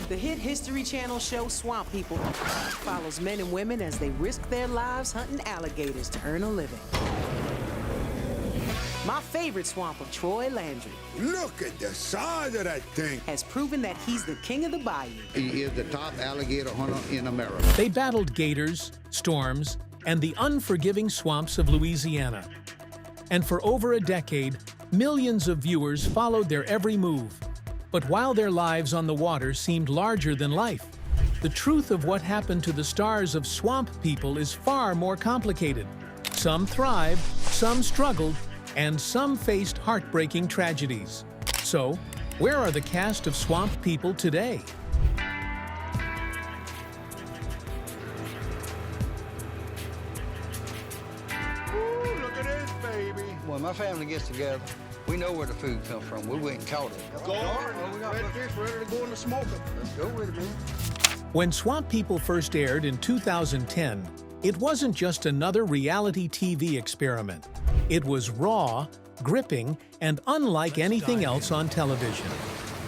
The hit History Channel show Swamp People follows men and women as they risk their lives hunting alligators to earn a living. My favorite swamper, Troy Landry, Look at the size of that thing. has proven that he's the king of the bayou. He is the top alligator hunter in America. They battled gators, storms, and the unforgiving swamps of Louisiana. And for over a decade, millions of viewers followed their every move. But while their lives on the water seemed larger than life, the truth of what happened to the stars of Swamp People is far more complicated. Some thrived, some struggled, and some faced heartbreaking tragedies. So, where are the cast of Swamp People today? Ooh, look at this, baby. When my family gets together, we know where the food comes from. We went and caught it. Go on, we got red fish ready to go in the smoker. Let's go with it, man. When Swamp People first aired in 2010, it wasn't just another reality TV experiment. It was raw, gripping, and unlike anything else on television.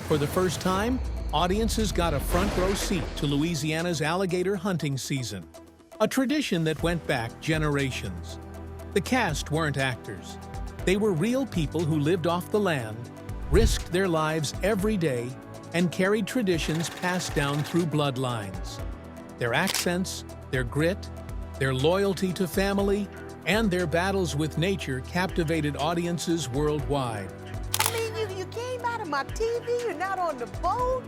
For the first time, audiences got a front row seat to Louisiana's alligator hunting season, a tradition that went back generations. The cast weren't actors. They were real people who lived off the land, risked their lives every day, and carried traditions passed down through bloodlines. Their accents, their grit, their loyalty to family, and their battles with nature captivated audiences worldwide. I mean, you came out of my TV, you're not on the boat.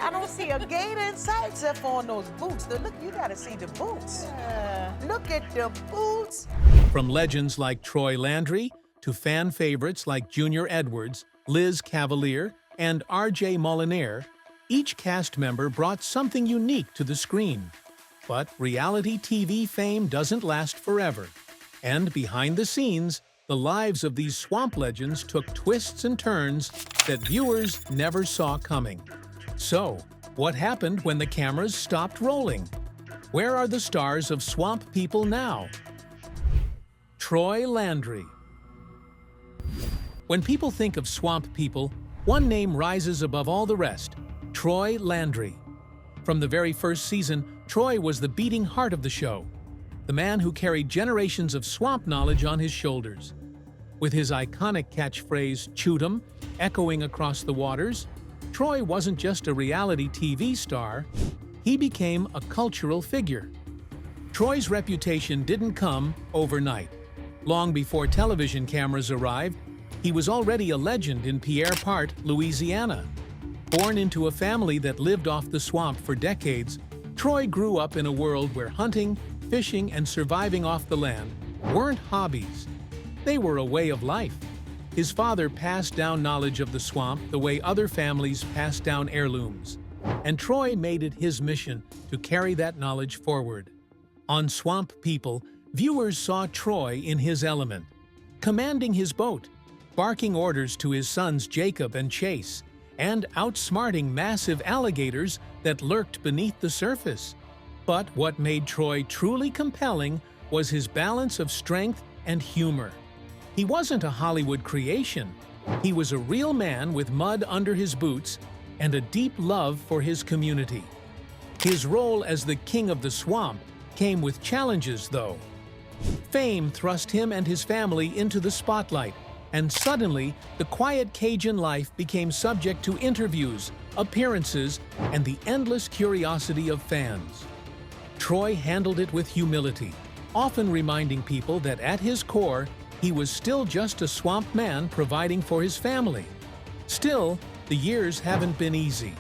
I don't see a gator in sight except for on those boots. Look, you gotta see the boots. Look at the boots. From legends like Troy Landry to fan favorites like Junior Edwards, Liz Cavalier, and RJ Molinaire, each cast member brought something unique to the screen. But reality TV fame doesn't last forever. And behind the scenes, the lives of these swamp legends took twists and turns that viewers never saw coming. So, what happened when the cameras stopped rolling? Where are the stars of Swamp People now? Troy Landry. When people think of Swamp People, one name rises above all the rest: Troy Landry. From the very first season, Troy was the beating heart of the show, the man who carried generations of swamp knowledge on his shoulders. With his iconic catchphrase, "Shoot 'em," echoing across the waters, Troy wasn't just a reality TV star, he became a cultural figure. Troy's reputation didn't come overnight. Long before television cameras arrived, he was already a legend in Pierre Part, Louisiana. Born into a family that lived off the swamp for decades, Troy grew up in a world where hunting, fishing, and surviving off the land weren't hobbies. They were a way of life. His father passed down knowledge of the swamp the way other families pass down heirlooms, and Troy made it his mission to carry that knowledge forward. On Swamp People, viewers saw Troy in his element, commanding his boat, barking orders to his sons Jacob and Chase, and outsmarting massive alligators that lurked beneath the surface. But what made Troy truly compelling was his balance of strength and humor. He wasn't a Hollywood creation. He was a real man with mud under his boots and a deep love for his community. His role as the king of the swamp came with challenges, though. Fame thrust him and his family into the spotlight, and suddenly, the quiet Cajun life became subject to interviews, appearances, and the endless curiosity of fans. Troy handled it with humility, often reminding people that at his core, he was still just a swamp man providing for his family. Still, the years haven't been easy.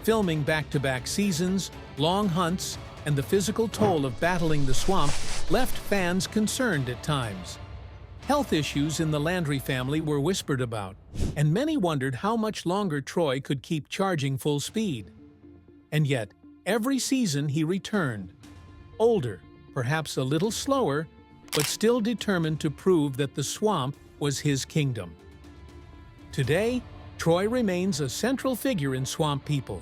Filming back-to-back seasons, long hunts, and the physical toll of battling the swamp left fans concerned at times. Health issues in the Landry family were whispered about, and many wondered how much longer Troy could keep charging full speed. And yet, every season he returned. Older, perhaps a little slower, but still determined to prove that the swamp was his kingdom. Today, Troy remains a central figure in Swamp People,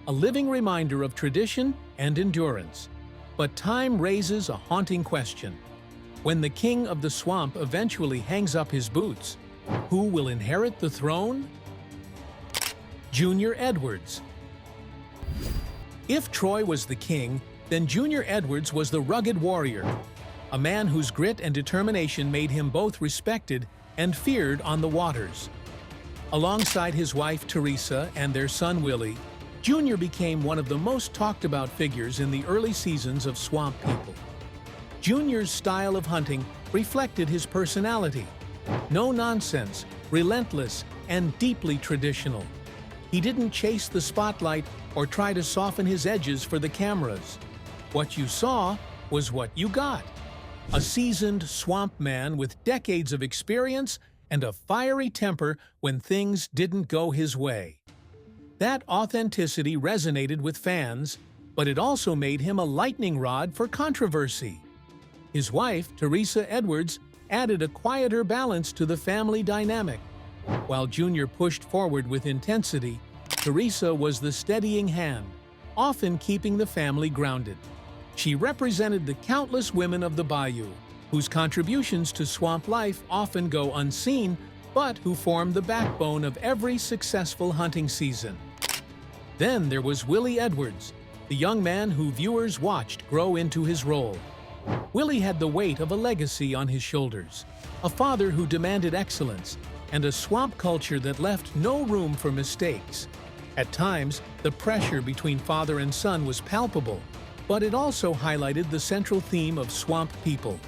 a living reminder of tradition and endurance. But time raises a haunting question. When the king of the swamp eventually hangs up his boots, who will inherit the throne? Junior Edwards. If Troy was the king, then Junior Edwards was the rugged warrior, a man whose grit and determination made him both respected and feared on the waters. Alongside his wife Teresa and their son Willie, Junior became one of the most talked about figures in the early seasons of Swamp People. Junior's style of hunting reflected his personality. No nonsense, relentless, and deeply traditional. He didn't chase the spotlight or try to soften his edges for the cameras. What you saw was what you got. A seasoned swamp man with decades of experience and a fiery temper when things didn't go his way. That authenticity resonated with fans, but it also made him a lightning rod for controversy. His wife, Teresa Edwards, added a quieter balance to the family dynamic. While Junior pushed forward with intensity, Teresa was the steadying hand, often keeping the family grounded. She represented the countless women of the bayou, whose contributions to swamp life often go unseen, but who form the backbone of every successful hunting season. Then there was Willie Edwards, the young man who viewers watched grow into his role. Willie had the weight of a legacy on his shoulders, a father who demanded excellence, and a swamp culture that left no room for mistakes. At times, the pressure between father and son was palpable, but it also highlighted the central theme of Swamp People.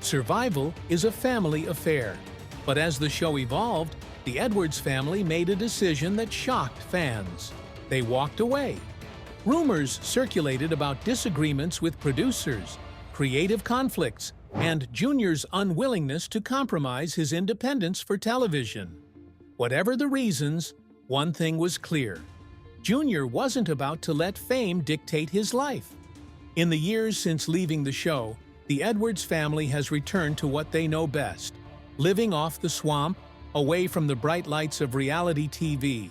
Survival is a family affair. But as the show evolved, the Edwards family made a decision that shocked fans. They walked away. Rumors circulated about disagreements with producers, creative conflicts, and Junior's unwillingness to compromise his independence for television. Whatever the reasons, one thing was clear. Junior wasn't about to let fame dictate his life. In the years since leaving the show, the Edwards family has returned to what they know best, living off the swamp, away from the bright lights of reality TV.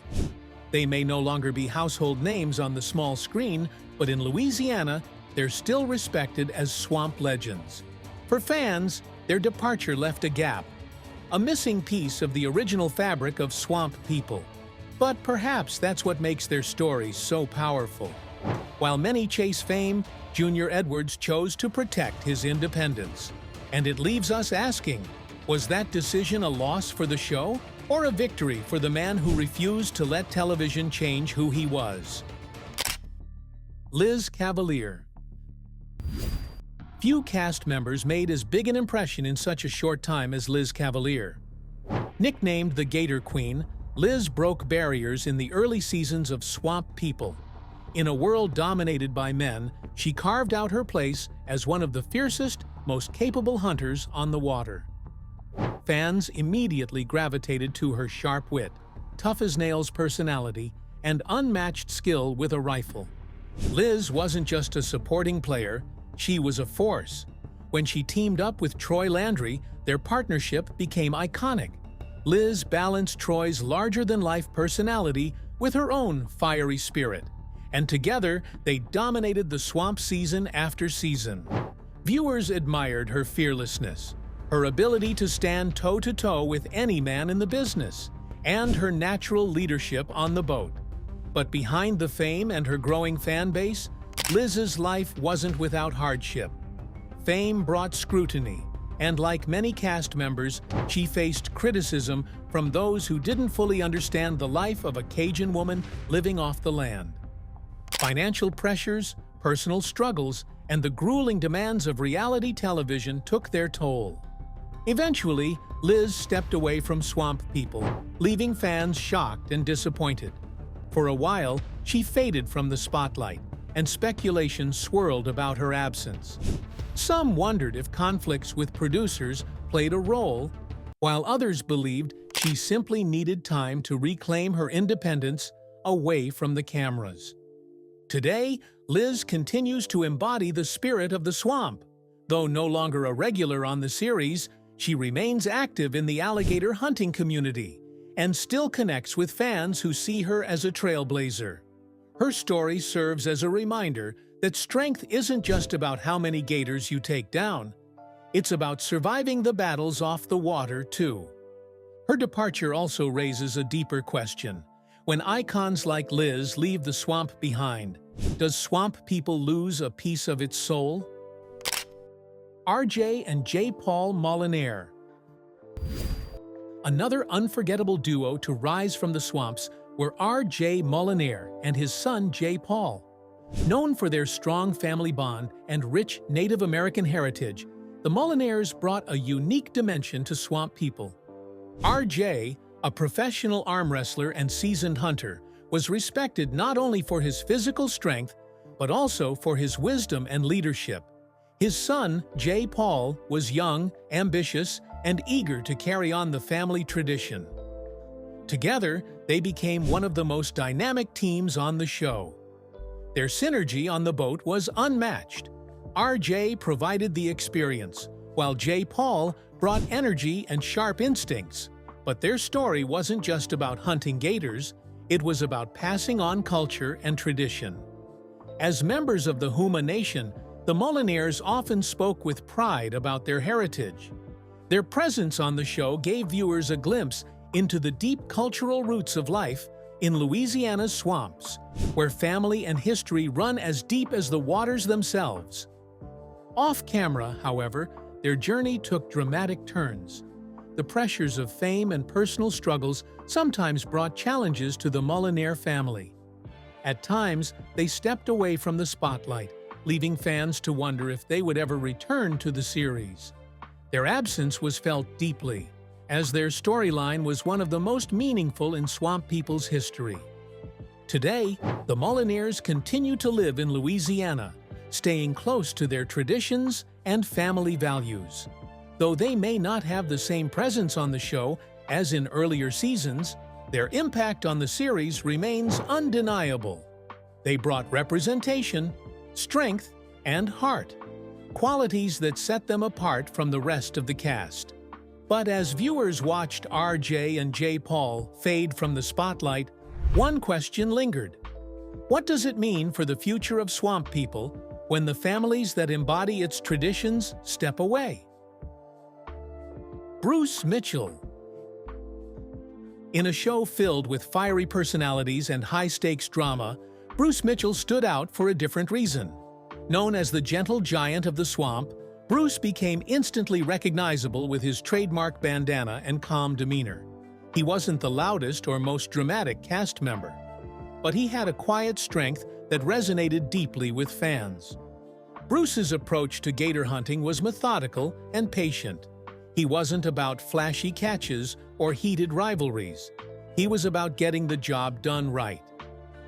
They may no longer be household names on the small screen, but in Louisiana, they're still respected as swamp legends. For fans, their departure left a gap, a missing piece of the original fabric of Swamp People. But perhaps that's what makes their stories so powerful. While many chase fame, Junior Edwards chose to protect his independence. And it leaves us asking, was that decision a loss for the show or a victory for the man who refused to let television change who he was? Liz Cavalier. Few cast members made as big an impression in such a short time as Liz Cavalier. Nicknamed the Gator Queen, Liz broke barriers in the early seasons of Swamp People. In a world dominated by men, she carved out her place as one of the fiercest, most capable hunters on the water. Fans immediately gravitated to her sharp wit, tough-as-nails personality, and unmatched skill with a rifle. Liz wasn't just a supporting player, she was a force. When she teamed up with Troy Landry, their partnership became iconic. Liz balanced Troy's larger-than-life personality with her own fiery spirit, and together they dominated the swamp season after season. Viewers admired her fearlessness, her ability to stand toe-to-toe with any man in the business, and her natural leadership on the boat. But behind the fame and her growing fan base, Liz's life wasn't without hardship. Fame brought scrutiny, and like many cast members, she faced criticism from those who didn't fully understand the life of a Cajun woman living off the land. Financial pressures, personal struggles, and the grueling demands of reality television took their toll. Eventually, Liz stepped away from Swamp People, leaving fans shocked and disappointed. For a while, she faded from the spotlight, and speculation swirled about her absence. Some wondered if conflicts with producers played a role, while others believed she simply needed time to reclaim her independence away from the cameras. Today, Liz continues to embody the spirit of the swamp. Though no longer a regular on the series, she remains active in the alligator hunting community and still connects with fans who see her as a trailblazer. Her story serves as a reminder that strength isn't just about how many gators you take down. It's about surviving the battles off the water, too. Her departure also raises a deeper question. When icons like Liz leave the swamp behind, does swamp people lose a piece of its soul? RJ and J. Paul Molinaire. Another unforgettable duo to rise from the swamps were R.J. Molinaire and his son J. Paul. Known for their strong family bond and rich Native American heritage, the Molinaires brought a unique dimension to swamp people. R.J., a professional arm wrestler and seasoned hunter, was respected not only for his physical strength, but also for his wisdom and leadership. His son, J. Paul, was young, ambitious, and eager to carry on the family tradition. Together, they became one of the most dynamic teams on the show. Their synergy on the boat was unmatched. RJ provided the experience, while J. Paul brought energy and sharp instincts. But their story wasn't just about hunting gators, it was about passing on culture and tradition. As members of the Huma Nation, the Molinaires often spoke with pride about their heritage. Their presence on the show gave viewers a glimpse into the deep cultural roots of life in Louisiana's swamps, where family and history run as deep as the waters themselves. Off-camera, however, their journey took dramatic turns. The pressures of fame and personal struggles sometimes brought challenges to the Molinaire family. At times, they stepped away from the spotlight, leaving fans to wonder if they would ever return to the series. Their absence was felt deeply, as their storyline was one of the most meaningful in swamp people's history. Today, the Molinaires continue to live in Louisiana, staying close to their traditions and family values. Though they may not have the same presence on the show as in earlier seasons, their impact on the series remains undeniable. They brought representation, strength, and heart, qualities that set them apart from the rest of the cast. But as viewers watched RJ and J. Paul fade from the spotlight, one question lingered. What does it mean for the future of swamp people when the families that embody its traditions step away? Bruce Mitchell. In a show filled with fiery personalities and high-stakes drama, Bruce Mitchell stood out for a different reason. Known as the gentle giant of the swamp, Bruce became instantly recognizable with his trademark bandana and calm demeanor. He wasn't the loudest or most dramatic cast member, but he had a quiet strength that resonated deeply with fans. Bruce's approach to gator hunting was methodical and patient. He wasn't about flashy catches or heated rivalries. He was about getting the job done right.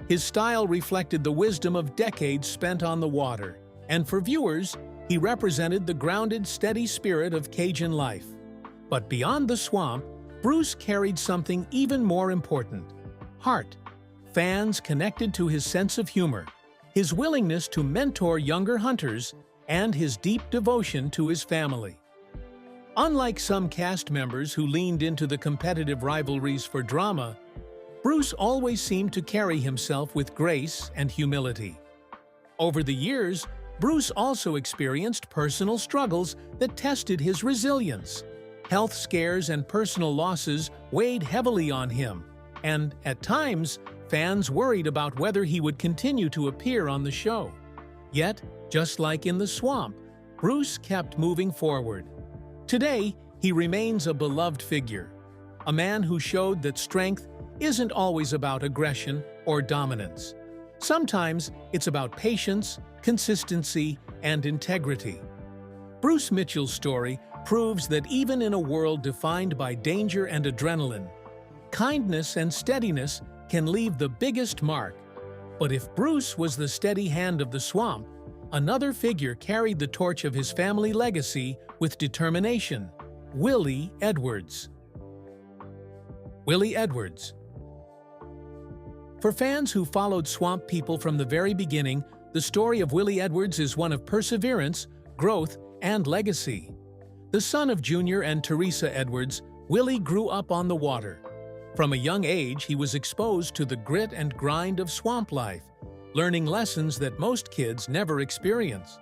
His style reflected the wisdom of decades spent on the water, and for viewers, he represented the grounded, steady spirit of Cajun life. But beyond the swamp, Bruce carried something even more important: heart. Fans connected to his sense of humor, his willingness to mentor younger hunters, and his deep devotion to his family. Unlike some cast members who leaned into the competitive rivalries for drama, Bruce always seemed to carry himself with grace and humility. Over the years, Bruce also experienced personal struggles that tested his resilience. Health scares and personal losses weighed heavily on him, and at times, fans worried about whether he would continue to appear on the show. Yet, just like in the swamp, Bruce kept moving forward. Today, he remains a beloved figure, a man who showed that strength isn't always about aggression or dominance. Sometimes it's about patience, consistency, and integrity. Bruce Mitchell's story proves that even in a world defined by danger and adrenaline, kindness and steadiness can leave the biggest mark. But if Bruce was the steady hand of the swamp, another figure carried the torch of his family legacy with determination: Willie Edwards. Willie Edwards. For fans who followed swamp people from the very beginning, the story of Willie Edwards is one of perseverance, growth, and legacy. The son of Junior and Teresa Edwards, Willie grew up on the water. From a young age, he was exposed to the grit and grind of swamp life, learning lessons that most kids never experience.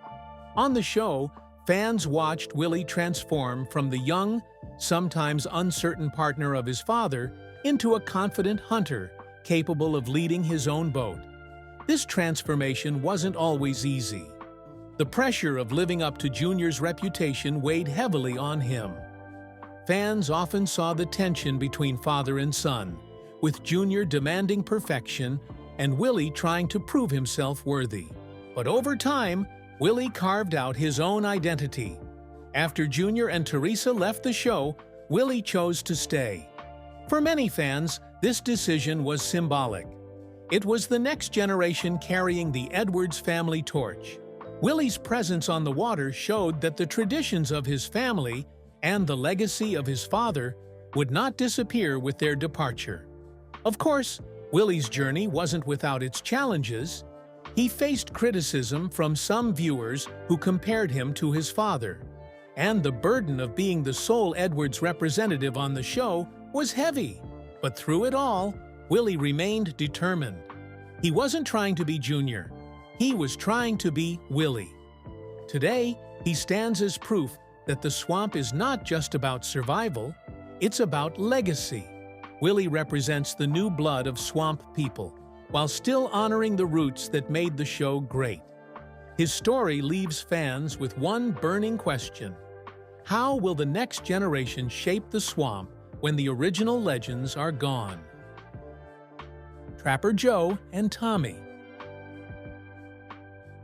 On the show, fans watched Willie transform from the young, sometimes uncertain partner of his father into a confident hunter, capable of leading his own boat. This transformation wasn't always easy. The pressure of living up to Junior's reputation weighed heavily on him. Fans often saw the tension between father and son, with Junior demanding perfection and Willie trying to prove himself worthy. But over time, Willie carved out his own identity. After Junior and Teresa left the show, Willie chose to stay. For many fans, this decision was symbolic. It was the next generation carrying the Edwards family torch. Willie's presence on the water showed that the traditions of his family and the legacy of his father would not disappear with their departure. Of course, Willie's journey wasn't without its challenges. He faced criticism from some viewers who compared him to his father. And the burden of being the sole Edwards representative on the show was heavy. But through it all, Willie remained determined. He wasn't trying to be Junior. He was trying to be Willie. Today, he stands as proof that the swamp is not just about survival, it's about legacy. Willie represents the new blood of swamp people, while still honoring the roots that made the show great. His story leaves fans with one burning question: how will the next generation shape the swamp when the original legends are gone? Trapper Joe and Tommy.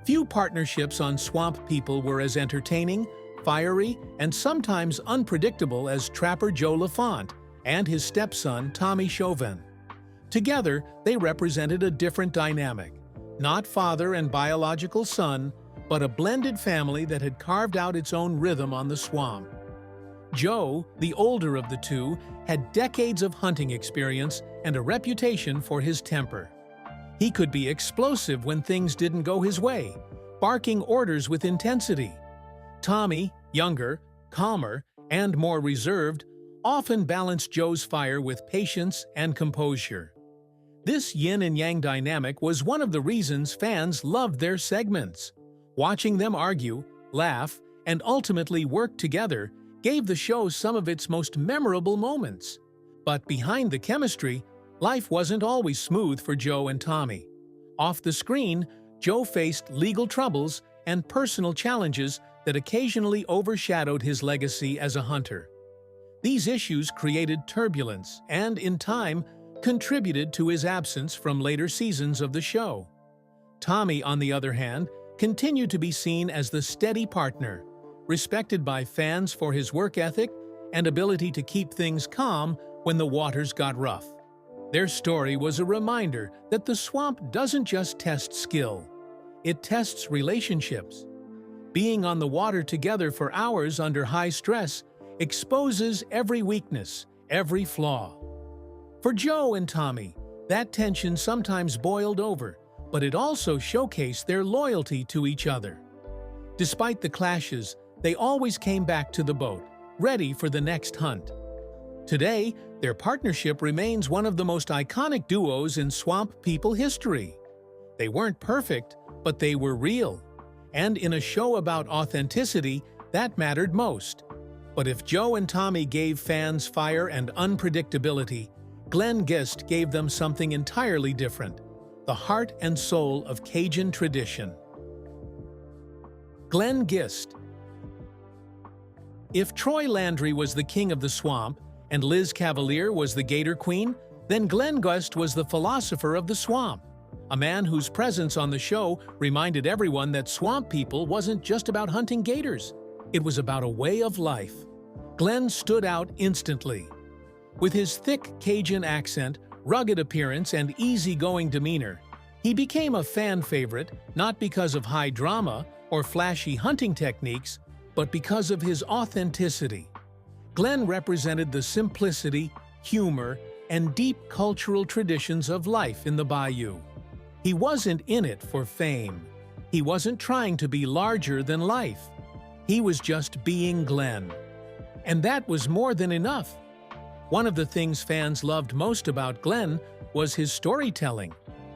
Few partnerships on Swamp People were as entertaining, fiery, and sometimes unpredictable as Trapper Joe LaFont and his stepson Tommy Chauvin. Together, they represented a different dynamic, not father and biological son, but a blended family that had carved out its own rhythm on the swamp. Joe, the older of the two, had decades of hunting experience and a reputation for his temper. He could be explosive when things didn't go his way, barking orders with intensity. Tommy, younger, calmer, and more reserved, often balanced Joe's fire with patience and composure. This yin and yang dynamic was one of the reasons fans loved their segments. Watching them argue, laugh, and ultimately work together gave the show some of its most memorable moments. But behind the chemistry, life wasn't always smooth for Joe and Tommy. Off the screen, Joe faced legal troubles and personal challenges that occasionally overshadowed his legacy as a hunter. These issues created turbulence and, in time, contributed to his absence from later seasons of the show. Tommy, on the other hand, continued to be seen as the steady partner, respected by fans for his work ethic and ability to keep things calm when the waters got rough. Their story was a reminder that the swamp doesn't just test skill, it tests relationships. Being on the water together for hours under high stress exposes every weakness, every flaw. For Joe and Tommy, that tension sometimes boiled over, but it also showcased their loyalty to each other. Despite the clashes, they always came back to the boat, ready for the next hunt. Today, their partnership remains one of the most iconic duos in Swamp People history. They weren't perfect, but they were real. And in a show about authenticity, that mattered most. But if Joe and Tommy gave fans fire and unpredictability, Glenn Guist gave them something entirely different: the heart and soul of Cajun tradition. Glenn Guist. If Troy Landry was the king of the swamp and Liz Cavalier was the Gator queen, then Glenn Guist was the philosopher of the swamp, a man whose presence on the show reminded everyone that Swamp People wasn't just about hunting gators. It was about a way of life. Glenn stood out instantly. With his thick Cajun accent, rugged appearance, and easygoing demeanor, he became a fan favorite not because of high drama or flashy hunting techniques, but because of his authenticity. Glenn represented the simplicity, humor, and deep cultural traditions of life in the bayou. He wasn't in it for fame. He wasn't trying to be larger than life. He was just being Glenn. And that was more than enough. One of the things fans loved most about Glenn was his storytelling.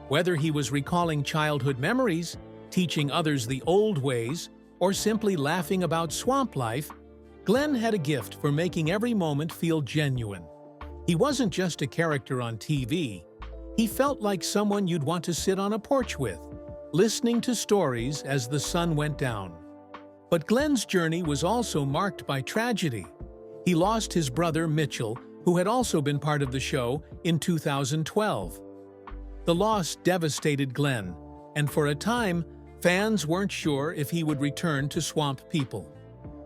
Whether he was recalling childhood memories, teaching others the old ways, or simply laughing about swamp life, Glenn had a gift for making every moment feel genuine. He wasn't just a character on TV. He felt like someone you'd want to sit on a porch with, listening to stories as the sun went down. But Glenn's journey was also marked by tragedy. He lost his brother Mitchell, who had also been part of the show, in 2012. The loss devastated Glenn, and for a time, fans weren't sure if he would return to Swamp People.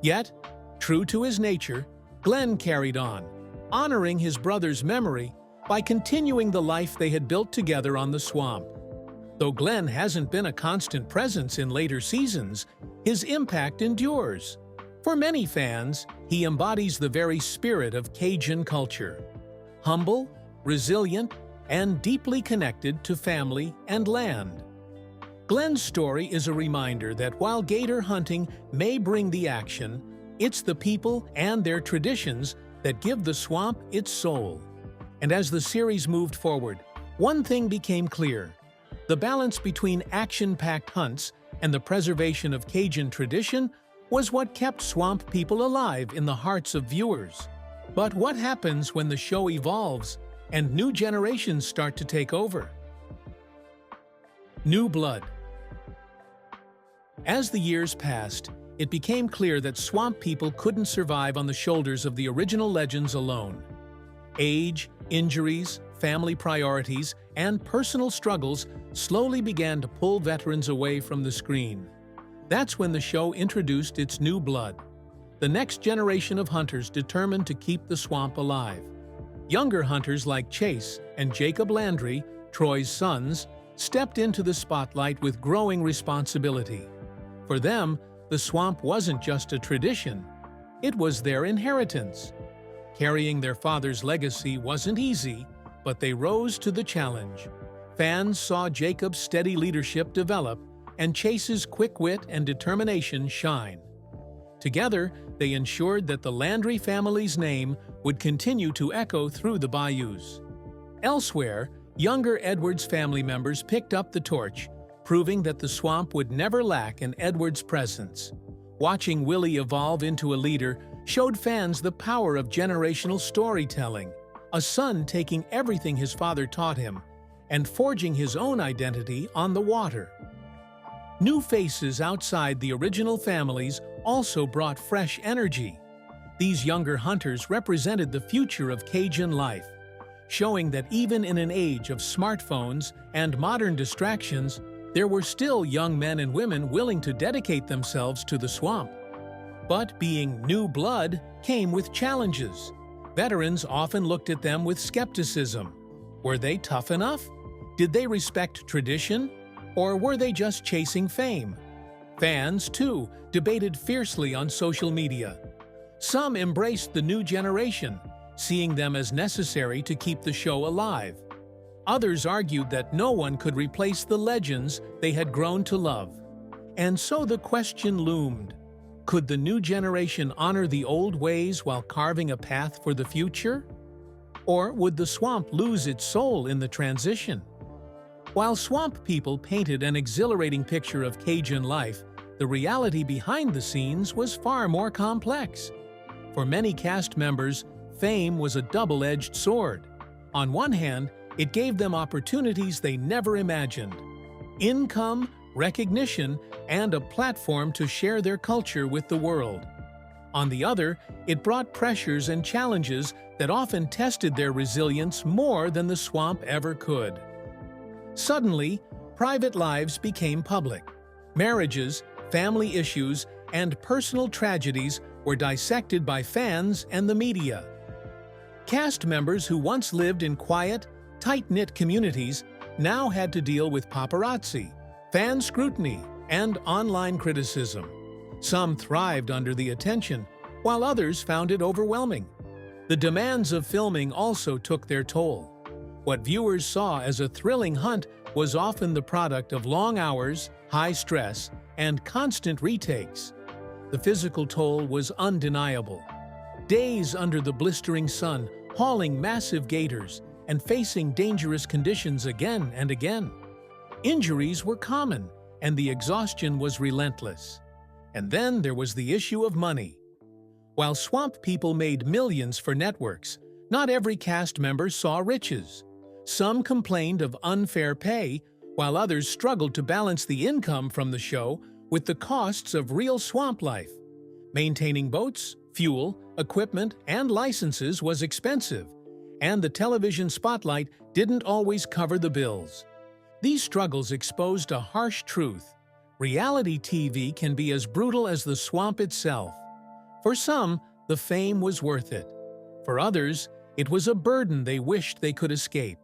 Yet, true to his nature, Glenn carried on, honoring his brother's memory by continuing the life they had built together on the swamp. Though Glenn hasn't been a constant presence in later seasons, his impact endures. For many fans, he embodies the very spirit of Cajun culture. Humble, resilient, and deeply connected to family and land. Glenn's story is a reminder that while gator hunting may bring the action, it's the people and their traditions that give the swamp its soul. And as the series moved forward, one thing became clear. The balance between action-packed hunts and the preservation of Cajun tradition was what kept Swamp People alive in the hearts of viewers. But what happens when the show evolves and new generations start to take over? New blood. As the years passed, it became clear that Swamp People couldn't survive on the shoulders of the original legends alone. Age, injuries, family priorities, and personal struggles slowly began to pull veterans away from the screen. That's when the show introduced its new blood, the next generation of hunters determined to keep the swamp alive. Younger hunters like Chase and Jacob Landry, Troy's sons, stepped into the spotlight with growing responsibility. For them, the swamp wasn't just a tradition, it was their inheritance. Carrying their father's legacy wasn't easy, but they rose to the challenge. Fans saw Jacob's steady leadership develop and Chase's quick wit and determination shine. Together, they ensured that the Landry family's name would continue to echo through the bayous. Elsewhere, younger Edwards family members picked up the torch, proving that the swamp would never lack an Edwards presence. Watching Willie evolve into a leader showed fans the power of generational storytelling, a son taking everything his father taught him and forging his own identity on the water. New faces outside the original families also brought fresh energy. These younger hunters represented the future of Cajun life, showing that even in an age of smartphones and modern distractions, there were still young men and women willing to dedicate themselves to the swamp. But being new blood came with challenges. Veterans often looked at them with skepticism. Were they tough enough? Did they respect tradition? Or were they just chasing fame? Fans, too, debated fiercely on social media. Some embraced the new generation, seeing them as necessary to keep the show alive. Others argued that no one could replace the legends they had grown to love. And so the question loomed. Could the new generation honor the old ways while carving a path for the future? Or would the swamp lose its soul in the transition? While Swamp People painted an exhilarating picture of Cajun life, the reality behind the scenes was far more complex. For many cast members, fame was a double-edged sword. On one hand, it gave them opportunities they never imagined: income, recognition, and a platform to share their culture with the world. On the other, it brought pressures and challenges that often tested their resilience more than the swamp ever could. Suddenly, private lives became public. Marriages, family issues, and personal tragedies were dissected by fans and the media. Cast members who once lived in quiet, tight-knit communities now had to deal with paparazzi, fan scrutiny, and online criticism. Some thrived under the attention, while others found it overwhelming. The demands of filming also took their toll. What viewers saw as a thrilling hunt was often the product of long hours, high stress, and constant retakes. The physical toll was undeniable. Days under the blistering sun, hauling massive gators, and facing dangerous conditions again and again. Injuries were common, and the exhaustion was relentless. And then there was the issue of money. While Swamp People made millions for networks, not every cast member saw riches. Some complained of unfair pay, while others struggled to balance the income from the show with the costs of real swamp life. Maintaining boats, fuel, equipment, and licenses was expensive, and the television spotlight didn't always cover the bills. These struggles exposed a harsh truth. Reality TV can be as brutal as the swamp itself. For some, the fame was worth it. For others, it was a burden they wished they could escape.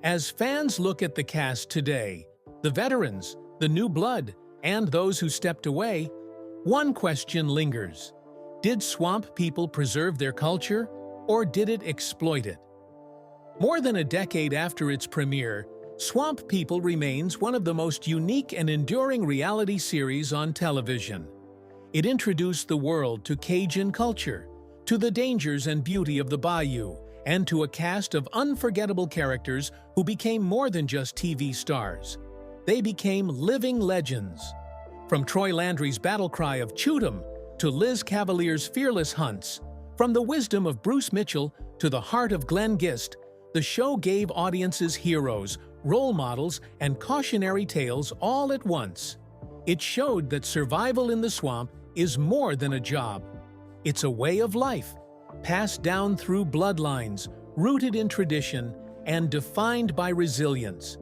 As fans look at the cast today, the veterans, the new blood, and those who stepped away, one question lingers. Did swamp people preserve their culture, or did it exploit it? More than a decade after its premiere, Swamp People remains one of the most unique and enduring reality series on television. It introduced the world to Cajun culture, to the dangers and beauty of the bayou, and to a cast of unforgettable characters who became more than just TV stars. They became living legends. From Troy Landry's battle cry of "Shoot 'em" to Liz Cavalier's fearless hunts, from the wisdom of Bruce Mitchell to the heart of Glenn Guist, the show gave audiences heroes, role models, and cautionary tales all at once. It showed that survival in the swamp is more than a job. It's a way of life, passed down through bloodlines, rooted in tradition, and defined by resilience.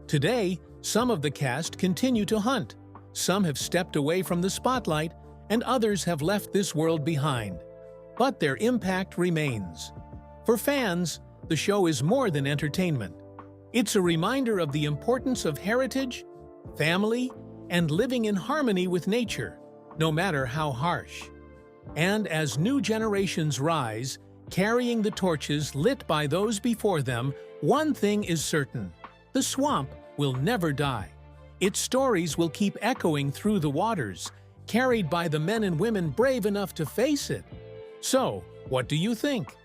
Today, some of the cast continue to hunt. Some have stepped away from the spotlight, and others have left this world behind. But their impact remains. For fans, the show is more than entertainment. It's a reminder of the importance of heritage, family, and living in harmony with nature, no matter how harsh. And as new generations rise, carrying the torches lit by those before them, one thing is certain: the swamp will never die. Its stories will keep echoing through the waters, carried by the men and women brave enough to face it. So, what do you think?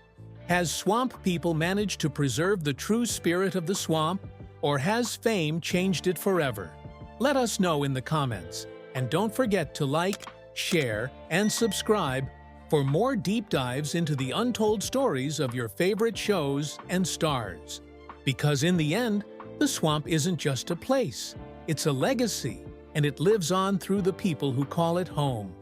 Has Swamp People managed to preserve the true spirit of the swamp, or has fame changed it forever? Let us know in the comments, and don't forget to like, share, and subscribe for more deep dives into the untold stories of your favorite shows and stars. Because in the end, the swamp isn't just a place, it's a legacy, and it lives on through the people who call it home.